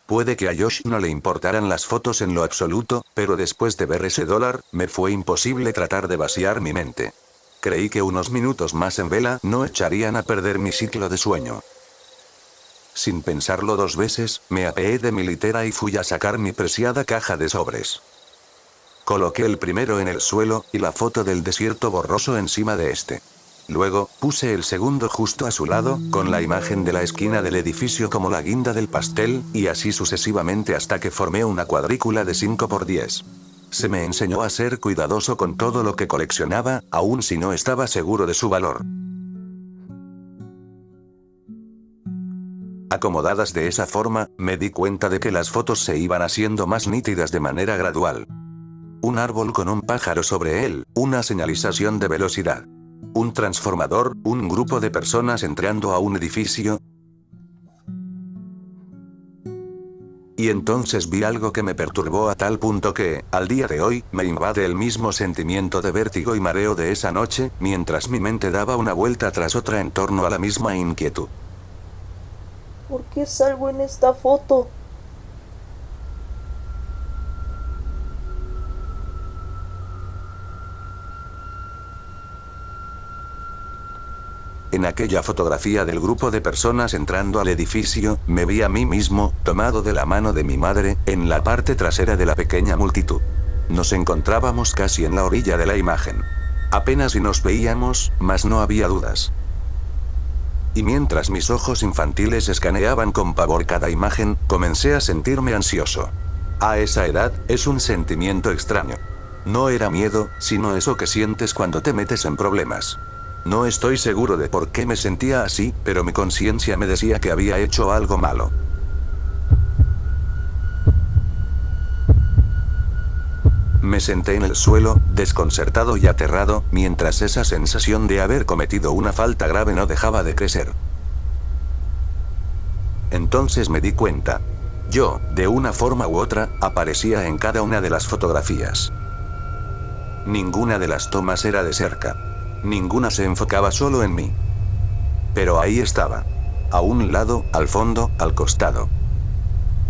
Puede que a Josh no le importaran las fotos en lo absoluto, pero después de ver ese dólar, me fue imposible tratar de vaciar mi mente. Creí que unos minutos más en vela no echarían a perder mi ciclo de sueño. Sin pensarlo dos veces, me apeé de mi litera y fui a sacar mi preciada caja de sobres. Coloqué el primero en el suelo, y la foto del desierto borroso encima de este. Luego, puse el segundo justo a su lado, con la imagen de la esquina del edificio como la guinda del pastel, y así sucesivamente hasta que formé una cuadrícula de 5×10. Se me enseñó a ser cuidadoso con todo lo que coleccionaba, aun si no estaba seguro de su valor. Acomodadas de esa forma, me di cuenta de que las fotos se iban haciendo más nítidas de manera gradual. Un árbol con un pájaro sobre él, una señalización de velocidad. Un transformador, un grupo de personas entrando a un edificio. Y entonces vi algo que me perturbó a tal punto que, al día de hoy, me invade el mismo sentimiento de vértigo y mareo de esa noche, mientras mi mente daba una vuelta tras otra en torno a la misma inquietud. ¿Por qué salgo en esta foto? En aquella fotografía del grupo de personas entrando al edificio, me vi a mí mismo, tomado de la mano de mi madre, en la parte trasera de la pequeña multitud. Nos encontrábamos casi en la orilla de la imagen. Apenas si nos veíamos, mas no había dudas. Y mientras mis ojos infantiles escaneaban con pavor cada imagen, comencé a sentirme ansioso. A esa edad, es un sentimiento extraño. No era miedo, sino eso que sientes cuando te metes en problemas. No estoy seguro de por qué me sentía así, pero mi conciencia me decía que había hecho algo malo. Me senté en el suelo, desconcertado y aterrado, mientras esa sensación de haber cometido una falta grave no dejaba de crecer. Entonces me di cuenta. Yo, de una forma u otra, aparecía en cada una de las fotografías. Ninguna de las tomas era de cerca. Ninguna se enfocaba solo en mí. Pero ahí estaba. A un lado, al fondo, al costado.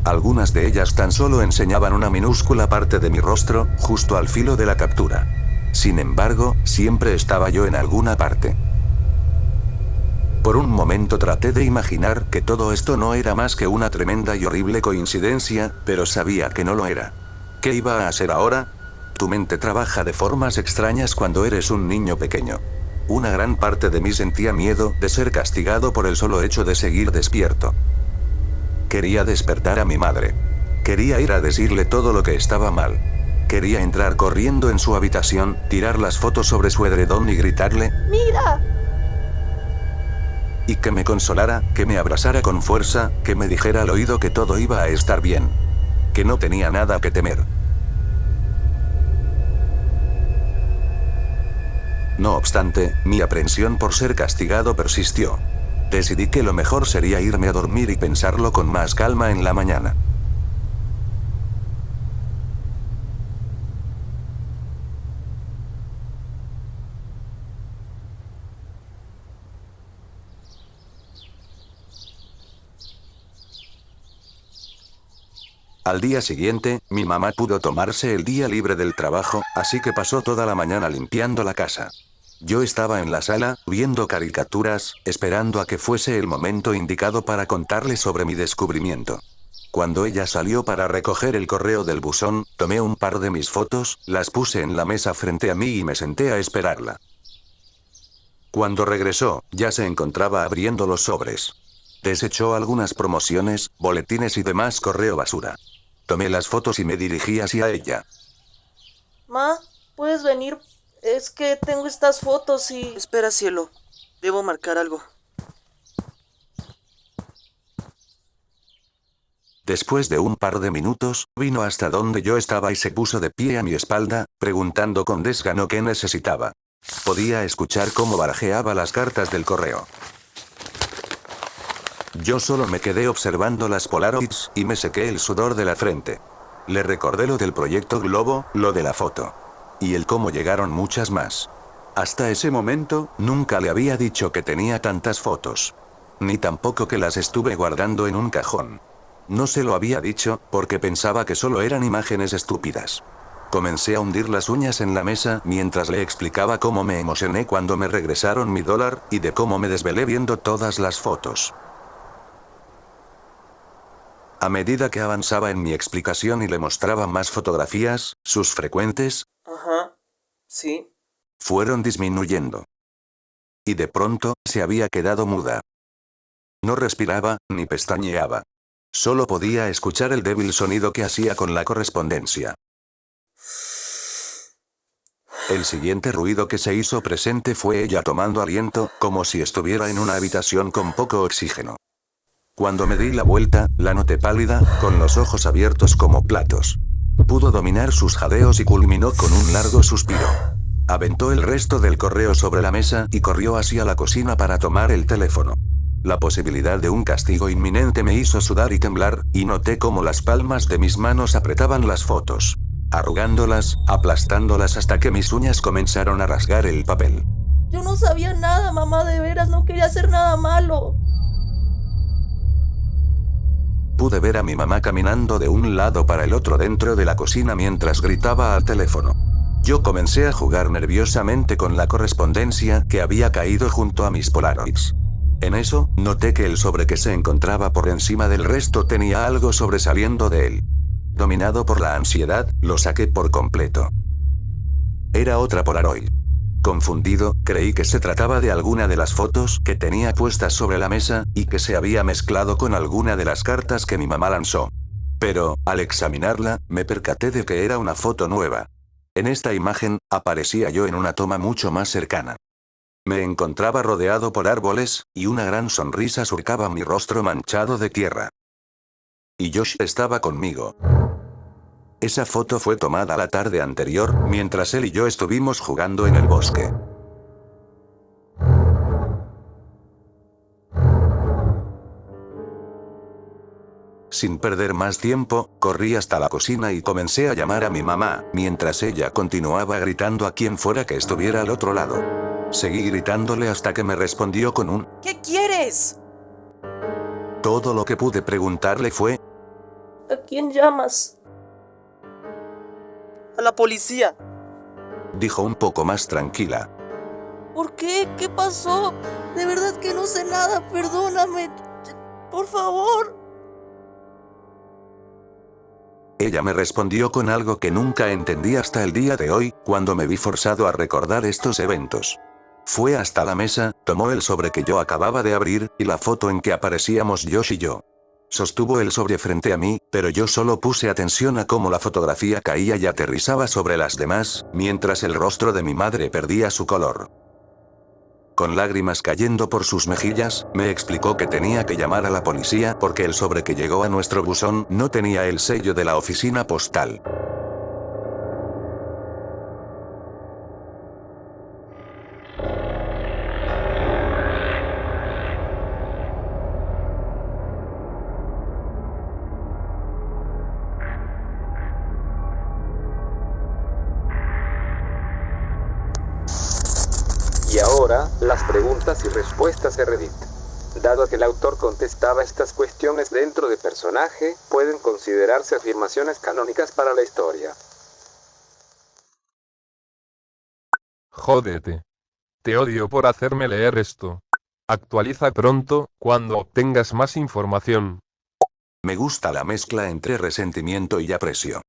Algunas de ellas tan solo enseñaban una minúscula parte de mi rostro, justo al filo de la captura. Sin embargo, siempre estaba yo en alguna parte. Por un momento traté de imaginar que todo esto no era más que una tremenda y horrible coincidencia, pero sabía que no lo era. ¿Qué iba a hacer ahora? Tu mente trabaja de formas extrañas cuando eres un niño pequeño. Una gran parte de mí sentía miedo de ser castigado por el solo hecho de seguir despierto. Quería despertar a mi madre. Quería ir a decirle todo lo que estaba mal. Quería entrar corriendo en su habitación, tirar las fotos sobre su edredón y gritarle: ¡Mira! Y que me consolara, que me abrazara con fuerza, que me dijera al oído que todo iba a estar bien. Que no tenía nada que temer. No obstante, mi aprensión por ser castigado persistió. Decidí que lo mejor sería irme a dormir y pensarlo con más calma en la mañana. Al día siguiente, mi mamá pudo tomarse el día libre del trabajo, así que pasó toda la mañana limpiando la casa. Yo estaba en la sala, viendo caricaturas, esperando a que fuese el momento indicado para contarle sobre mi descubrimiento. Cuando ella salió para recoger el correo del buzón, tomé un par de mis fotos, las puse en la mesa frente a mí y me senté a esperarla. Cuando regresó, ya se encontraba abriendo los sobres. Desechó algunas promociones, boletines y demás correo basura. Tomé las fotos y me dirigí hacia ella. Ma, ¿puedes venir? Es que tengo estas fotos y... Espera, cielo. Debo marcar algo. Después de un par de minutos, vino hasta donde yo estaba y se puso de pie a mi espalda, preguntando con desgano qué necesitaba. Podía escuchar cómo barajeaba las cartas del correo. Yo solo me quedé observando las Polaroids y me sequé el sudor de la frente. Le recordé lo del proyecto Globo, lo de la foto. Y el cómo llegaron muchas más. Hasta ese momento, nunca le había dicho que tenía tantas fotos. Ni tampoco que las estuve guardando en un cajón. No se lo había dicho, porque pensaba que solo eran imágenes estúpidas. Comencé a hundir las uñas en la mesa mientras le explicaba cómo me emocioné cuando me regresaron mi dólar, y de cómo me desvelé viendo todas las fotos. A medida que avanzaba en mi explicación y le mostraba más fotografías, sus frecuentes, Ajá, sí. fueron disminuyendo. Y de pronto, se había quedado muda. No respiraba, ni pestañeaba. Solo podía escuchar el débil sonido que hacía con la correspondencia. El siguiente ruido que se hizo presente fue ella tomando aliento, como si estuviera en una habitación con poco oxígeno. Cuando me di la vuelta, la noté pálida, con los ojos abiertos como platos. Pudo dominar sus jadeos y culminó con un largo suspiro. Aventó el resto del correo sobre la mesa y corrió hacia la cocina para tomar el teléfono. La posibilidad de un castigo inminente me hizo sudar y temblar, y noté cómo las palmas de mis manos apretaban las fotos, arrugándolas, aplastándolas hasta que mis uñas comenzaron a rasgar el papel. Yo no sabía nada, mamá, de veras, no quería hacer nada malo. Pude ver a mi mamá caminando de un lado para el otro dentro de la cocina mientras gritaba al teléfono. Yo comencé a jugar nerviosamente con la correspondencia que había caído junto a mis Polaroids. En eso, noté que el sobre que se encontraba por encima del resto tenía algo sobresaliendo de él. Dominado por la ansiedad, lo saqué por completo. Era otra Polaroid. Confundido, creí que se trataba de alguna de las fotos que tenía puestas sobre la mesa, y que se había mezclado con alguna de las cartas que mi mamá lanzó. Pero, al examinarla, me percaté de que era una foto nueva. En esta imagen, aparecía yo en una toma mucho más cercana. Me encontraba rodeado por árboles, y una gran sonrisa surcaba mi rostro manchado de tierra. Y Josh estaba conmigo. Esa foto fue tomada la tarde anterior, mientras él y yo estuvimos jugando en el bosque. Sin perder más tiempo, corrí hasta la cocina y comencé a llamar a mi mamá, mientras ella continuaba gritando a quien fuera que estuviera al otro lado. Seguí gritándole hasta que me respondió con un ¿Qué quieres? Todo lo que pude preguntarle fue: ¿A quién llamas? A la policía. dijo un poco más tranquila. ¿Por qué? ¿Qué pasó? De verdad que no sé nada, perdóname. Por favor. Ella me respondió con algo que nunca entendí hasta el día de hoy, cuando me vi forzado a recordar estos eventos. Fue hasta la mesa, tomó el sobre que yo acababa de abrir, y la foto en que aparecíamos Josh y yo. Sostuvo el sobre frente a mí, pero yo solo puse atención a cómo la fotografía caía y aterrizaba sobre las demás, mientras el rostro de mi madre perdía su color. Con lágrimas cayendo por sus mejillas, me explicó que tenía que llamar a la policía porque el sobre que llegó a nuestro buzón no tenía el sello de la oficina postal. Y ahora, las preguntas y respuestas de Reddit. Dado que el autor contestaba estas cuestiones dentro de personaje, pueden considerarse afirmaciones canónicas para la historia. Jódete. Te odio por hacerme leer esto. Actualiza pronto, cuando obtengas más información. Me gusta la mezcla entre resentimiento y aprecio.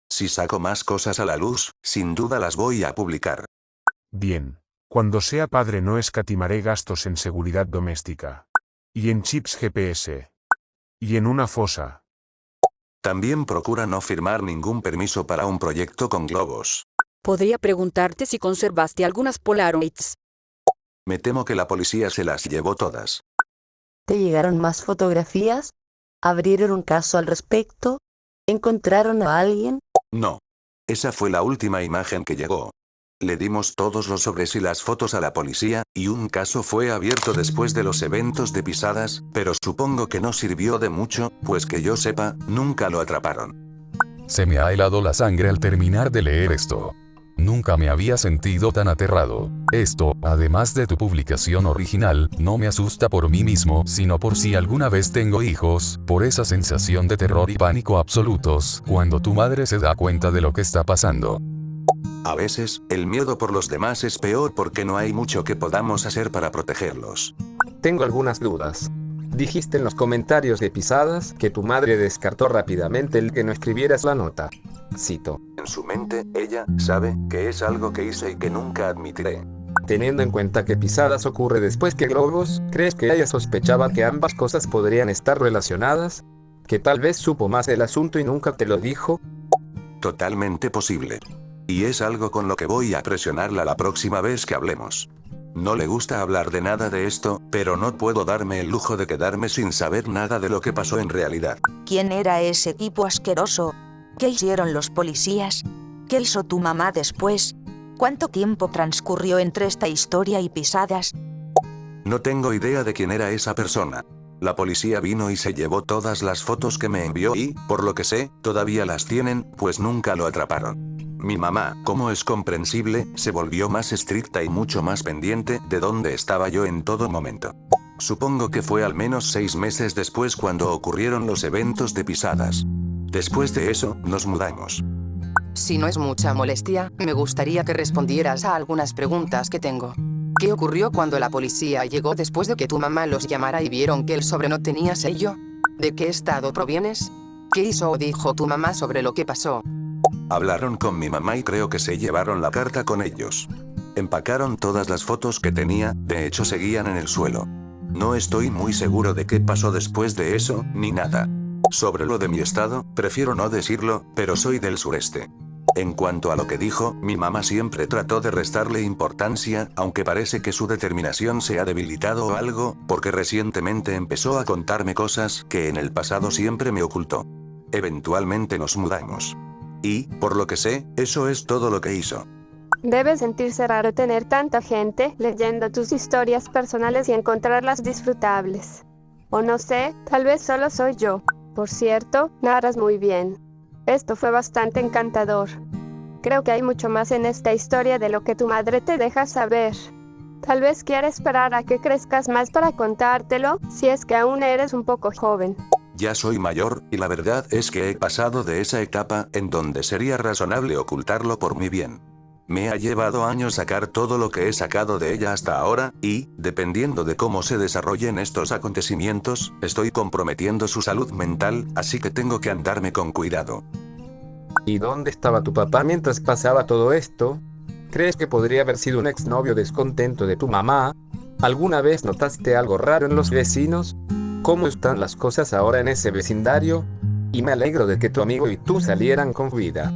Si saco más cosas a la luz, sin duda las voy a publicar. Bien. Cuando sea padre no escatimaré gastos en seguridad doméstica. Y en chips GPS. Y en una fosa. También procura no firmar ningún permiso para un proyecto con globos. Podría preguntarte si conservaste algunas Polaroids. Me temo que la policía se las llevó todas. ¿Te llegaron más fotografías? ¿Abrieron un caso al respecto? ¿Encontraron a alguien? No. Esa fue la última imagen que llegó. Le dimos todos los sobres y las fotos a la policía, y un caso fue abierto después de los eventos de Pisadas, pero supongo que no sirvió de mucho, pues que yo sepa, nunca lo atraparon. Se me ha helado la sangre al terminar de leer esto. Nunca me había sentido tan aterrado. Esto, además de tu publicación original, no me asusta por mí mismo, sino por si alguna vez tengo hijos, por esa sensación de terror y pánico absolutos, cuando tu madre se da cuenta de lo que está pasando. A veces, el miedo por los demás es peor porque no hay mucho que podamos hacer para protegerlos. Tengo algunas dudas. Dijiste en los comentarios de Pisadas que tu madre descartó rápidamente el que no escribieras la nota. Cito. En su mente, ella sabe que es algo que hice y que nunca admitiré. Teniendo en cuenta que Pisadas ocurre después que Globos, ¿crees que ella sospechaba que ambas cosas podrían estar relacionadas? ¿Que tal vez supo más del asunto y nunca te lo dijo? Totalmente posible. Y es algo con lo que voy a presionarla la próxima vez que hablemos. No le gusta hablar de nada de esto, pero no puedo darme el lujo de quedarme sin saber nada de lo que pasó en realidad. ¿Quién era ese tipo asqueroso? ¿Qué hicieron los policías? ¿Qué hizo tu mamá después? ¿Cuánto tiempo transcurrió entre esta historia y Pisadas? No tengo idea de quién era esa persona. La policía vino y se llevó todas las fotos que me envió y, por lo que sé, todavía las tienen, pues nunca lo atraparon. Mi mamá, como es comprensible, se volvió más estricta y mucho más pendiente de dónde estaba yo en todo momento. Supongo que fue al menos 6 meses después cuando ocurrieron los eventos de Pisadas. Después de eso, nos mudamos. Si no es mucha molestia, me gustaría que respondieras a algunas preguntas que tengo. ¿Qué ocurrió cuando la policía llegó después de que tu mamá los llamara y vieron que el sobre no tenía sello? ¿De qué estado provienes? ¿Qué hizo o dijo tu mamá sobre lo que pasó? Hablaron con mi mamá y creo que se llevaron la carta con ellos. Empacaron todas las fotos que tenía, de hecho seguían en el suelo. No estoy muy seguro de qué pasó después de eso, ni nada. Sobre lo de mi estado, prefiero no decirlo, pero soy del sureste. En cuanto a lo que dijo, mi mamá siempre trató de restarle importancia, aunque parece que su determinación se ha debilitado o algo, porque recientemente empezó a contarme cosas que en el pasado siempre me ocultó. Eventualmente nos mudamos. Y, por lo que sé, eso es todo lo que hizo. Debe sentirse raro tener tanta gente leyendo tus historias personales y encontrarlas disfrutables. O no sé, tal vez solo soy yo. Por cierto, narras muy bien. Esto fue bastante encantador. Creo que hay mucho más en esta historia de lo que tu madre te deja saber. Tal vez quiera esperar a que crezcas más para contártelo, si es que aún eres un poco joven. Ya soy mayor, y la verdad es que he pasado de esa etapa en donde sería razonable ocultarlo por mi bien. Me ha llevado años sacar todo lo que he sacado de ella hasta ahora, y, dependiendo de cómo se desarrollen estos acontecimientos, estoy comprometiendo su salud mental, así que tengo que andarme con cuidado. ¿Y dónde estaba tu papá mientras pasaba todo esto? ¿Crees que podría haber sido un exnovio descontento de tu mamá? ¿Alguna vez notaste algo raro en los vecinos? ¿Cómo están las cosas ahora en ese vecindario? Y me alegro de que tu amigo y tú salieran con vida.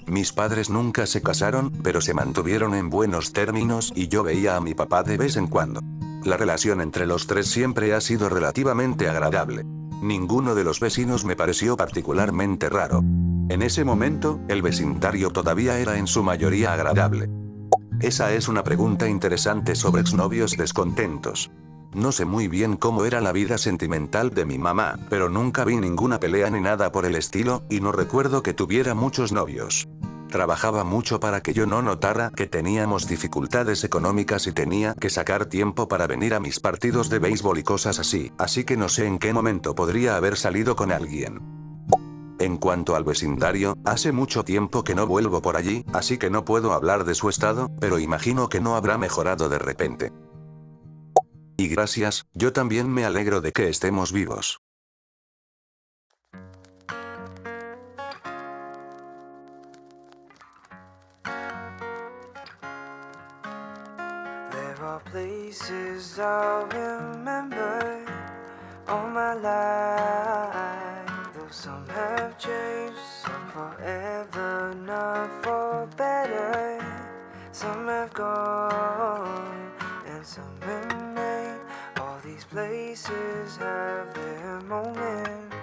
Mis padres nunca se casaron, pero se mantuvieron en buenos términos y yo veía a mi papá de vez en cuando. La relación entre los tres siempre ha sido relativamente agradable. Ninguno de los vecinos me pareció particularmente raro. En ese momento, el vecindario todavía era en su mayoría agradable. Esa es una pregunta interesante sobre exnovios descontentos. No sé muy bien cómo era la vida sentimental de mi mamá, pero nunca vi ninguna pelea ni nada por el estilo, y no recuerdo que tuviera muchos novios. Trabajaba mucho para que yo no notara que teníamos dificultades económicas y tenía que sacar tiempo para venir a mis partidos de béisbol y cosas así que no sé en qué momento podría haber salido con alguien. En cuanto al vecindario, hace mucho tiempo que no vuelvo por allí, así que no puedo hablar de su estado, pero imagino que no habrá mejorado de repente. Y gracias, yo también me alegro de que estemos vivos. all places I'll remember all my life. Though some have changed, some forever, not for better. Some have gone and some remain. All these places have their moments.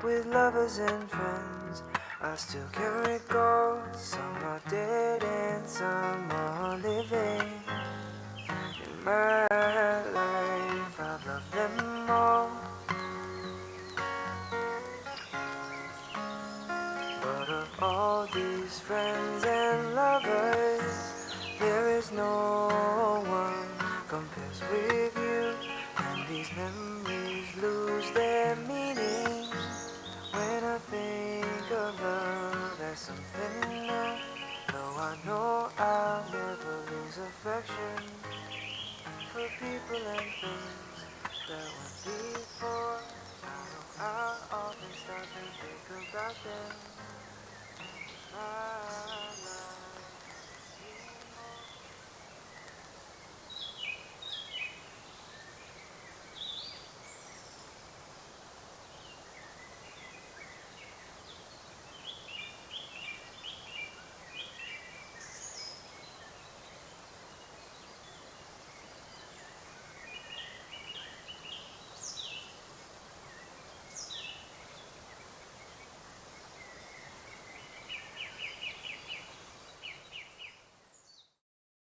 With lovers and friends, I still can recall. Some are dead and some are living. In my life, I've loved them all. But of all these friends and lovers, there is no one compares with you. And these memories lose their meaning when I think of love as something new. Though I know I'll never lose affection for people and things that went before. I know I'll often stop and think about them.